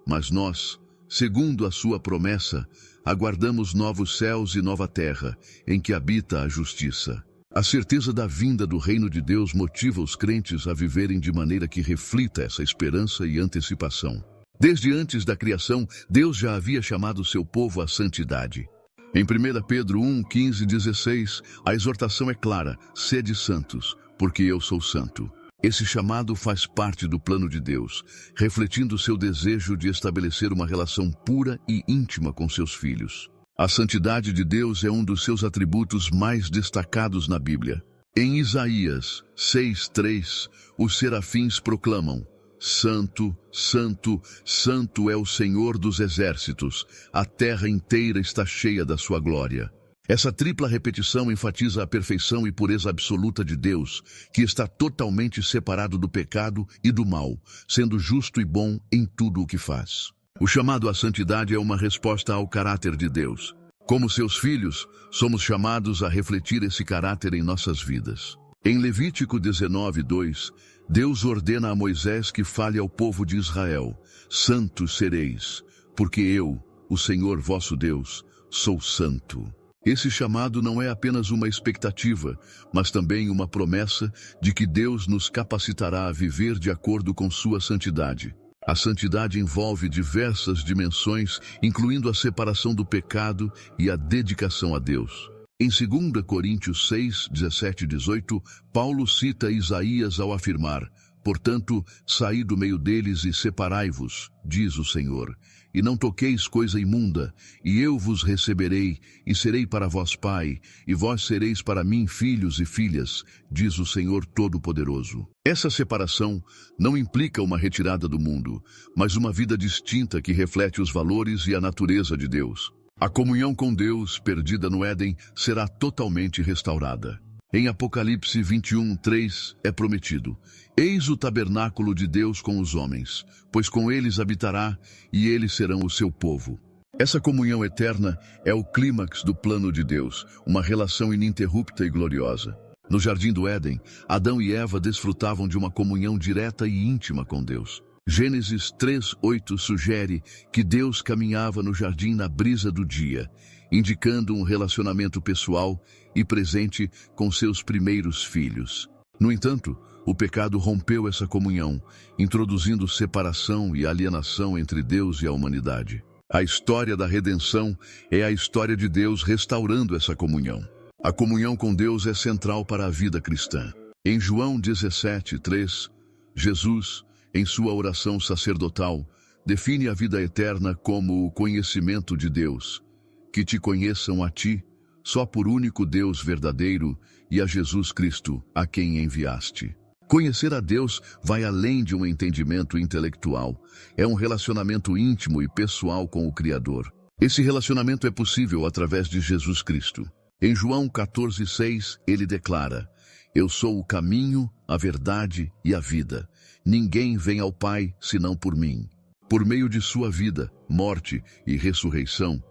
Mas nós, segundo a sua promessa, aguardamos novos céus e nova terra, em que habita a justiça. A certeza da vinda do reino de Deus motiva os crentes a viverem de maneira que reflita essa esperança e antecipação. Desde antes da criação, Deus já havia chamado seu povo à santidade. Em 1 Pedro 1:15-16, a exortação é clara: sede santos, porque eu sou santo. Esse chamado faz parte do plano de Deus, refletindo seu desejo de estabelecer uma relação pura e íntima com seus filhos. A santidade de Deus é um dos seus atributos mais destacados na Bíblia. Em Isaías 6:3, os serafins proclamam: Santo, Santo, Santo é o Senhor dos exércitos, a terra inteira está cheia da sua glória. Essa tripla repetição enfatiza a perfeição e pureza absoluta de Deus, que está totalmente separado do pecado e do mal, sendo justo e bom em tudo o que faz. O chamado à santidade é uma resposta ao caráter de Deus. Como seus filhos, somos chamados a refletir esse caráter em nossas vidas. Em Levítico 19:2, Deus ordena a Moisés que fale ao povo de Israel: Santos sereis, porque eu, o Senhor vosso Deus, sou santo. Esse chamado não é apenas uma expectativa, mas também uma promessa de que Deus nos capacitará a viver de acordo com sua santidade. A santidade envolve diversas dimensões, incluindo a separação do pecado e a dedicação a Deus. Em 2 Coríntios 6:17-18, Paulo cita Isaías ao afirmar: Portanto, saí do meio deles e separai-vos, diz o Senhor, e não toqueis coisa imunda, e eu vos receberei, e serei para vós pai, e vós sereis para mim filhos e filhas, diz o Senhor Todo-Poderoso. Essa separação não implica uma retirada do mundo, mas uma vida distinta que reflete os valores e a natureza de Deus. A comunhão com Deus, perdida no Éden, será totalmente restaurada. Em Apocalipse 21:3 é prometido: Eis o tabernáculo de Deus com os homens, pois com eles habitará, e eles serão o seu povo. Essa comunhão eterna é o clímax do plano de Deus, uma relação ininterrupta e gloriosa. No jardim do Éden, Adão e Eva desfrutavam de uma comunhão direta e íntima com Deus. Gênesis 3:8 sugere que Deus caminhava no jardim na brisa do dia, indicando um relacionamento pessoal e presente com seus primeiros filhos. No entanto, o pecado rompeu essa comunhão, introduzindo separação e alienação entre Deus e a humanidade. A história da redenção é a história de Deus restaurando essa comunhão. A comunhão com Deus é central para a vida cristã. Em João 17:3, Jesus, em sua oração sacerdotal, define a vida eterna como o conhecimento de Deus, que te conheçam a ti, só por único Deus verdadeiro e a Jesus Cristo, a quem enviaste. Conhecer a Deus vai além de um entendimento intelectual. É um relacionamento íntimo e pessoal com o Criador. Esse relacionamento é possível através de Jesus Cristo. Em João 14,6, ele declara: Eu sou o caminho, a verdade e a vida. Ninguém vem ao Pai senão por mim. Por meio de sua vida, morte e ressurreição,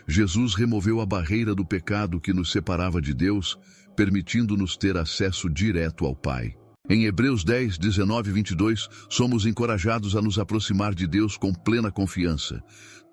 Jesus removeu a barreira do pecado que nos separava de Deus, permitindo-nos ter acesso direto ao Pai. Em Hebreus 10, 19 e 22, somos encorajados a nos aproximar de Deus com plena confiança,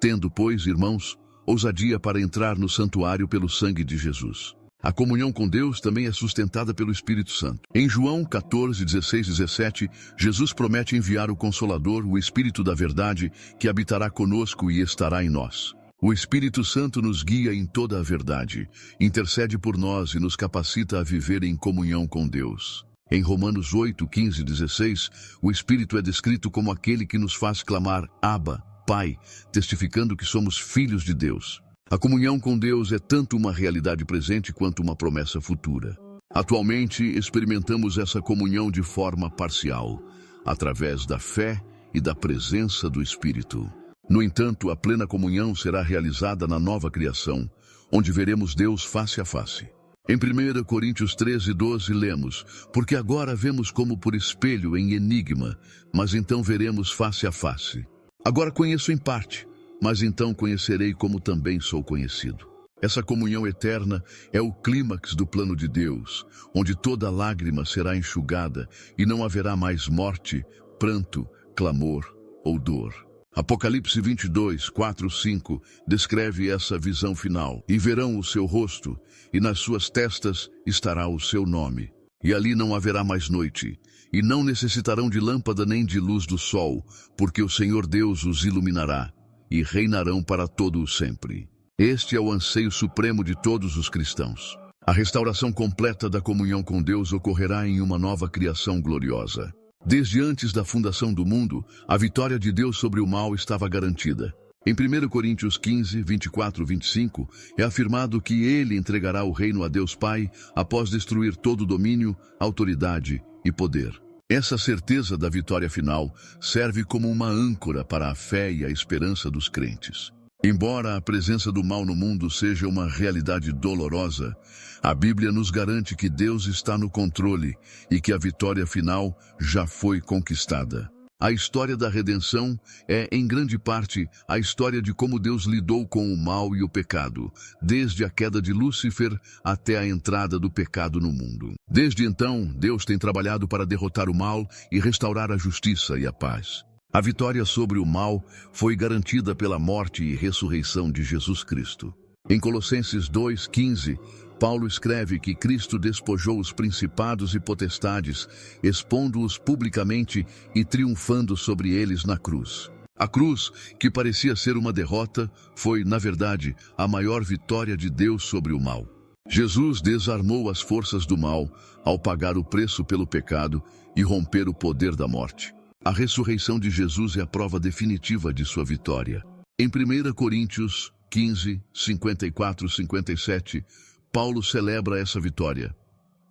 tendo, pois, irmãos, ousadia para entrar no santuário pelo sangue de Jesus. A comunhão com Deus também é sustentada pelo Espírito Santo. Em João 14, 16 e 17, Jesus promete enviar o Consolador, o Espírito da Verdade, que habitará conosco e estará em nós. O Espírito Santo nos guia em toda a verdade, intercede por nós e nos capacita a viver em comunhão com Deus. Em Romanos 8, 15 e 16, o Espírito é descrito como aquele que nos faz clamar Abba, Pai, testificando que somos filhos de Deus. A comunhão com Deus é tanto uma realidade presente quanto uma promessa futura. Atualmente, experimentamos essa comunhão de forma parcial, através da fé e da presença do Espírito. No entanto, a plena comunhão será realizada na nova criação, onde veremos Deus face a face. Em 1 Coríntios 13, 12, lemos: Porque agora vemos como por espelho em enigma, mas então veremos face a face. Agora conheço em parte, mas então conhecerei como também sou conhecido. Essa comunhão eterna é o clímax do plano de Deus, onde toda lágrima será enxugada e não haverá mais morte, pranto, clamor ou dor. Apocalipse 22, 4, 5 descreve essa visão final. E verão o seu rosto, e nas suas testas estará o seu nome. E ali não haverá mais noite, e não necessitarão de lâmpada nem de luz do sol, porque o Senhor Deus os iluminará, e reinarão para todo o sempre. Este é o anseio supremo de todos os cristãos. A restauração completa da comunhão com Deus ocorrerá em uma nova criação gloriosa. Desde antes da fundação do mundo, a vitória de Deus sobre o mal estava garantida. Em 1 Coríntios 15, 24 e 25, é afirmado que ele entregará o reino a Deus Pai após destruir todo domínio, autoridade e poder. Essa certeza da vitória final serve como uma âncora para a fé e a esperança dos crentes. Embora a presença do mal no mundo seja uma realidade dolorosa, a Bíblia nos garante que Deus está no controle e que a vitória final já foi conquistada. A história da redenção é, em grande parte, a história de como Deus lidou com o mal e o pecado, desde a queda de Lúcifer até a entrada do pecado no mundo. Desde então, Deus tem trabalhado para derrotar o mal e restaurar a justiça e a paz. A vitória sobre o mal foi garantida pela morte e ressurreição de Jesus Cristo. Em Colossenses 2,15, Paulo escreve que Cristo despojou os principados e potestades, expondo-os publicamente e triunfando sobre eles na cruz. A cruz, que parecia ser uma derrota, foi, na verdade, a maior vitória de Deus sobre o mal. Jesus desarmou as forças do mal ao pagar o preço pelo pecado e romper o poder da morte. A ressurreição de Jesus é a prova definitiva de sua vitória. Em 1 Coríntios 15, 54 e 57, Paulo celebra essa vitória.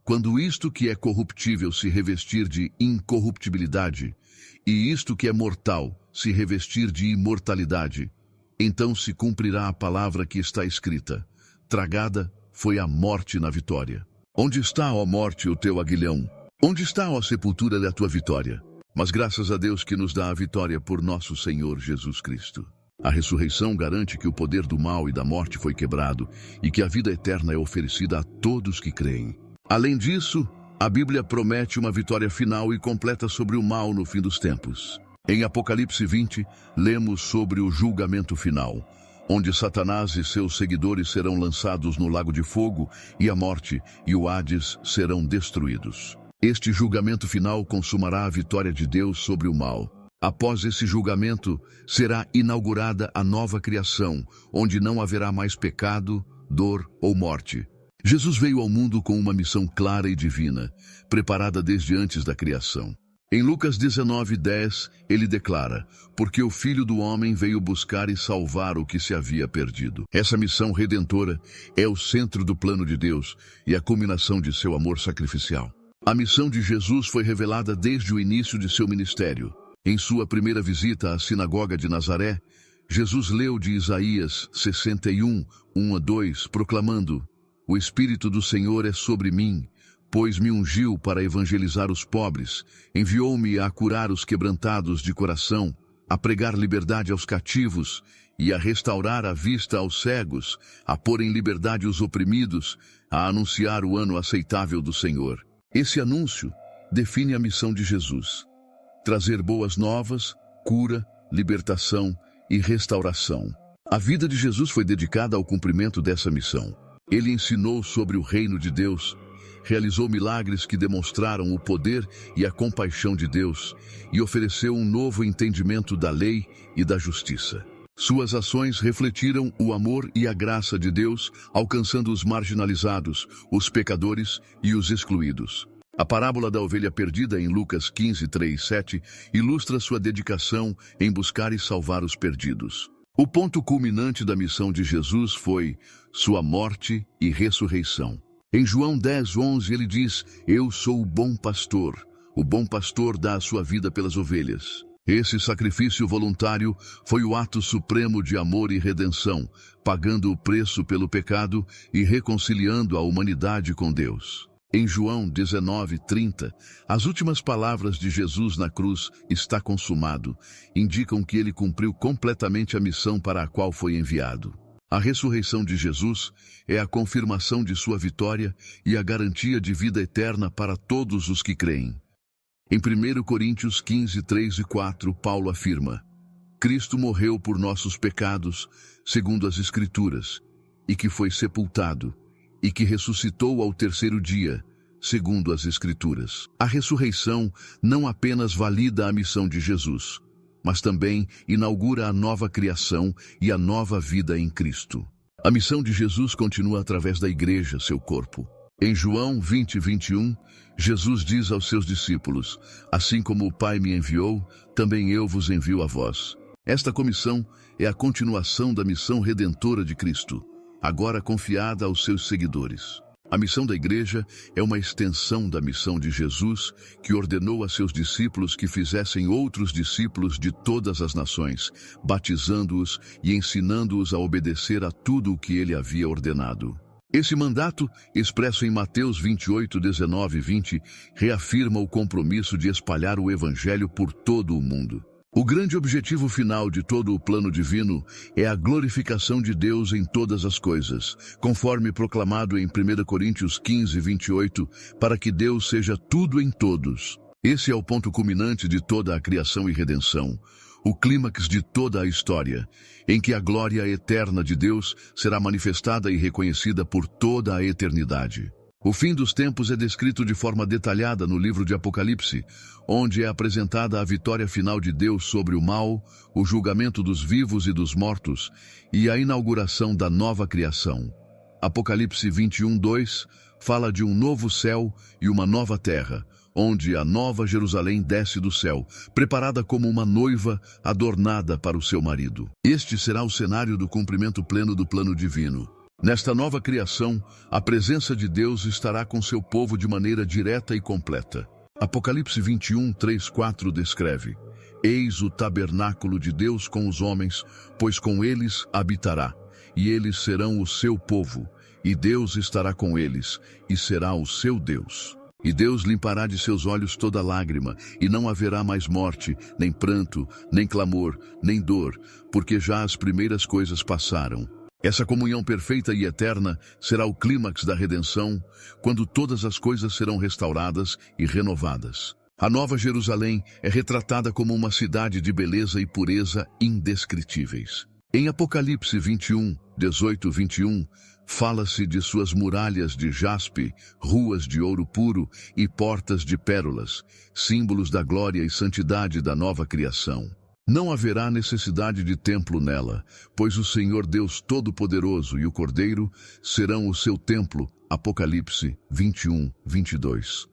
Quando isto que é corruptível se revestir de incorruptibilidade, e isto que é mortal se revestir de imortalidade, então se cumprirá a palavra que está escrita: tragada foi a morte na vitória. Onde está, ó morte, o teu aguilhão? Onde está, ó sepultura, a tua vitória? Mas graças a Deus que nos dá a vitória por nosso Senhor Jesus Cristo. A ressurreição garante que o poder do mal e da morte foi quebrado e que a vida eterna é oferecida a todos que creem. Além disso, a Bíblia promete uma vitória final e completa sobre o mal no fim dos tempos. Em Apocalipse 20, lemos sobre o julgamento final, onde Satanás e seus seguidores serão lançados no lago de fogo e a morte e o Hades serão destruídos. Este julgamento final consumará a vitória de Deus sobre o mal. Após esse julgamento, será inaugurada a nova criação, onde não haverá mais pecado, dor ou morte. Jesus veio ao mundo com uma missão clara e divina, preparada desde antes da criação. Em Lucas 19:10, ele declara: porque o Filho do Homem veio buscar e salvar o que se havia perdido. Essa missão redentora é o centro do plano de Deus e a culminação de seu amor sacrificial. A missão de Jesus foi revelada desde o início de seu ministério. Em sua primeira visita à sinagoga de Nazaré, Jesus leu de Isaías 61, 1-2, proclamando: o Espírito do Senhor é sobre mim, pois me ungiu para evangelizar os pobres, enviou-me a curar os quebrantados de coração, a pregar liberdade aos cativos e a restaurar a vista aos cegos, a pôr em liberdade os oprimidos, a anunciar o ano aceitável do Senhor. Esse anúncio define a missão de Jesus: trazer boas novas, cura, libertação e restauração. A vida de Jesus foi dedicada ao cumprimento dessa missão. Ele ensinou sobre o reino de Deus, realizou milagres que demonstraram o poder e a compaixão de Deus e ofereceu um novo entendimento da lei e da justiça. Suas ações refletiram o amor e a graça de Deus, alcançando os marginalizados, os pecadores e os excluídos. A parábola da ovelha perdida em Lucas 15:3-7 ilustra sua dedicação em buscar e salvar os perdidos. O ponto culminante da missão de Jesus foi sua morte e ressurreição. Em João 10:11 ele diz: eu sou o bom pastor dá a sua vida pelas ovelhas. Esse sacrifício voluntário foi o ato supremo de amor e redenção, pagando o preço pelo pecado e reconciliando a humanidade com Deus. Em João 19:30, as últimas palavras de Jesus na cruz, está consumado, indicam que ele cumpriu completamente a missão para a qual foi enviado. A ressurreição de Jesus é a confirmação de sua vitória e a garantia de vida eterna para todos os que creem. Em 1 Coríntios 15:3-4, Paulo afirma: Cristo morreu por nossos pecados, segundo as Escrituras, e que foi sepultado, e que ressuscitou ao terceiro dia, segundo as Escrituras. A ressurreição não apenas valida a missão de Jesus, mas também inaugura a nova criação e a nova vida em Cristo. A missão de Jesus continua através da igreja, seu corpo. Em João 20:21, Jesus diz aos seus discípulos: assim como o Pai me enviou, também eu vos envio a vós. Esta comissão é a continuação da missão redentora de Cristo, agora confiada aos seus seguidores. A missão da igreja é uma extensão da missão de Jesus, que ordenou a seus discípulos que fizessem outros discípulos de todas as nações, batizando-os e ensinando-os a obedecer a tudo o que ele havia ordenado. Esse mandato, expresso em Mateus 28:19-20, reafirma o compromisso de espalhar o Evangelho por todo o mundo. O grande objetivo final de todo o plano divino é a glorificação de Deus em todas as coisas, conforme proclamado em 1 Coríntios 15:28, para que Deus seja tudo em todos. Esse é o ponto culminante de toda a criação e redenção, o clímax de toda a história, em que a glória eterna de Deus será manifestada e reconhecida por toda a eternidade. O fim dos tempos é descrito de forma detalhada no livro de Apocalipse, onde é apresentada a vitória final de Deus sobre o mal, o julgamento dos vivos e dos mortos e a inauguração da nova criação. Apocalipse 21:2 fala de um novo céu e uma nova terra, onde a nova Jerusalém desce do céu, preparada como uma noiva adornada para o seu marido. Este será o cenário do cumprimento pleno do plano divino. Nesta nova criação, a presença de Deus estará com seu povo de maneira direta e completa. Apocalipse 21:3-4 descreve: eis o tabernáculo de Deus com os homens, pois com eles habitará, e eles serão o seu povo, e Deus estará com eles, e será o seu Deus. E Deus limpará de seus olhos toda lágrima, e não haverá mais morte, nem pranto, nem clamor, nem dor, porque já as primeiras coisas passaram. Essa comunhão perfeita e eterna será o clímax da redenção, quando todas as coisas serão restauradas e renovadas. A Nova Jerusalém é retratada como uma cidade de beleza e pureza indescritíveis. Em Apocalipse 21:18-21, fala-se de suas muralhas de jaspe, ruas de ouro puro e portas de pérolas, símbolos da glória e santidade da nova criação. Não haverá necessidade de templo nela, pois o Senhor Deus Todo-Poderoso e o Cordeiro serão o seu templo. Apocalipse 21:22.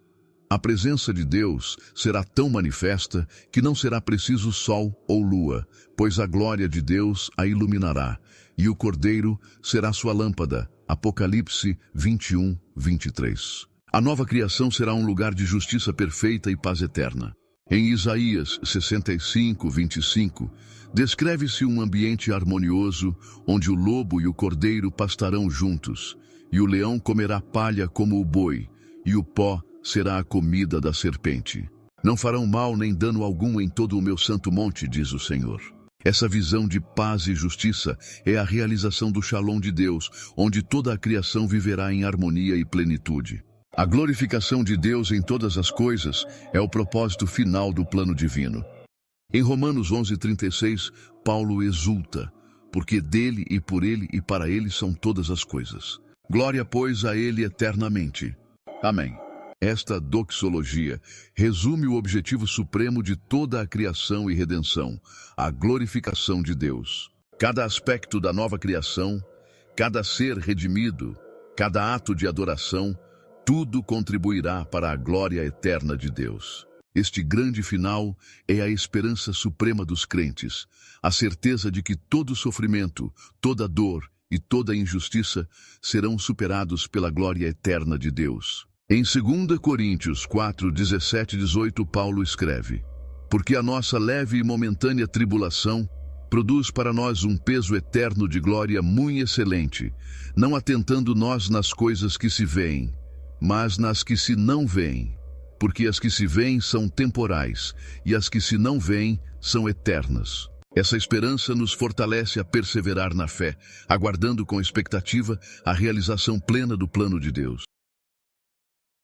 A presença de Deus será tão manifesta que não será preciso sol ou lua, pois a glória de Deus a iluminará, e o Cordeiro será sua lâmpada. Apocalipse 21, 23. A nova criação será um lugar de justiça perfeita e paz eterna. Em Isaías 65, 25, descreve-se um ambiente harmonioso, onde o lobo e o cordeiro pastarão juntos, e o leão comerá palha como o boi, e o pó será a comida da serpente. Não farão mal nem dano algum em todo o meu santo monte, diz o Senhor. Essa visão de paz e justiça é a realização do Shalom de Deus, onde toda a criação viverá em harmonia e plenitude. A glorificação de Deus em todas as coisas é o propósito final do plano divino. Em Romanos 11:36, Paulo exulta, porque dele e por ele e para ele são todas as coisas. Glória, pois, a ele eternamente. Amém. Esta doxologia resume o objetivo supremo de toda a criação e redenção, a glorificação de Deus. Cada aspecto da nova criação, cada ser redimido, cada ato de adoração, tudo contribuirá para a glória eterna de Deus. Este grande final é a esperança suprema dos crentes, a certeza de que todo sofrimento, toda dor e toda injustiça serão superados pela glória eterna de Deus. Em 2 Coríntios 4, 17 e 18, Paulo escreve: Porque a nossa leve e momentânea tribulação produz para nós um peso eterno de glória muito excelente, não atentando nós nas coisas que se veem, mas nas que se não veem, porque as que se veem são temporais, e as que se não veem são eternas. Essa esperança nos fortalece a perseverar na fé, aguardando com expectativa a realização plena do plano de Deus.